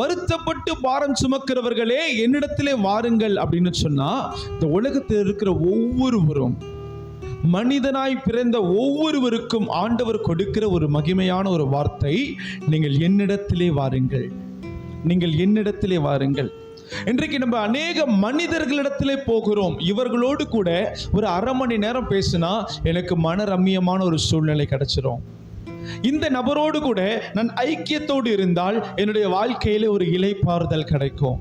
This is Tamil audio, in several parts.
வருத்தப்பட்டு பாரம் சுமக்கிறவர்களே என்னிடத்திலே வாருங்கள் அப்படின்னு சொன்னா, இந்த உலகத்தில் இருக்கிற ஒவ்வொருவரும், மனிதனாய் பிறந்த ஒவ்வொருவருக்கும் ஆண்டவர் கொடுக்கிற ஒரு மகிமையான ஒரு வார்த்தை, நீங்கள் என்னிடத்திலே வாருங்கள், நீங்கள் என்னிடத்திலே வாருங்கள். இன்றைக்கு நம்ம அநேக மனிதர்களிடத்திலே போகிறோம். இவர்களோடு கூட ஒரு அரை மணி நேரம் பேசினா எனக்கு மன ரம்மியமான ஒரு சூழ்நிலை கிடைச்சிரும். இந்த நபரோடு கூட நான் ஐக்கியத்தோடு இருந்தால் என்னுடைய வாழ்க்கையில ஒரு இளைப்பாறுதல் கிடைக்கும்.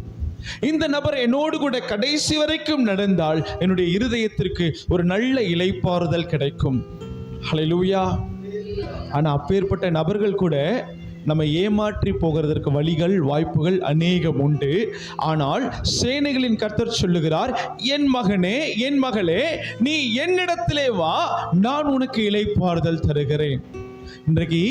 இந்த நபர் என்னோடு கூட கடைசி வரைக்கும் நடந்தால் என்னுடைய இருதயத்திற்கு ஒரு நல்ல இளைப்பாறுதல் கிடைக்கும். ஹல்லேலூயா. ஆனா அப்பேற்பட்ட நபர்கள் கூட நம்ம ஏமாற்றி போகிறதற்கு வழிகள், வாய்ப்புகள் அநேகம் உண்டு. ஆனால் சேனைகளின் கர்த்தர் சொல்லுகிறார், என் மகனே, என் மகளே, நீ என்னிடத்திலே வா, நான் உனக்கு இளைப்பாறுதல் தருகிறேன். இன்றைக்கு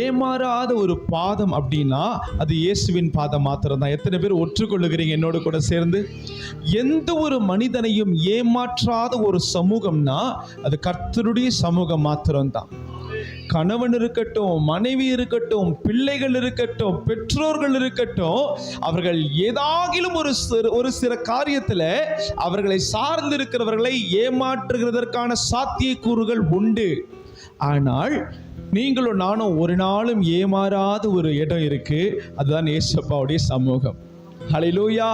ஏமாறாத ஒரு பாதம் அப்படின்னா அது இயேசுவின் பாதம் மாத்திரம் தான். எத்தனை பேர் ஒற்றுக்கொள்ளுகிறீங்க என்னோடு கூட சேர்ந்து? எந்த ஒரு மனிதனையும் ஏமாற்றாத ஒரு சமூகம்னா அது கர்த்தருடைய சமூகம் மாத்திரம்தான். கணவன் இருக்கட்டும், மனைவி இருக்கட்டும், பிள்ளைகள் இருக்கட்டும், பெற்றோர்கள் இருக்கட்டும், அவர்கள் ஏதாகிலும் ஒரு சில காரியத்தில் அவர்களை சார்ந்திருக்கிறவர்களை ஏமாற்றுகிறதற்கான சாத்தியக்கூறுகள் உண்டு. ஆனால் நீங்களும் நானும் ஒரு நாளும் ஏமாறாத ஒரு இடம் இருக்கு, அதுதான் இயேசுப்பாவுடைய சமூகம். ஹல்லேலூயா.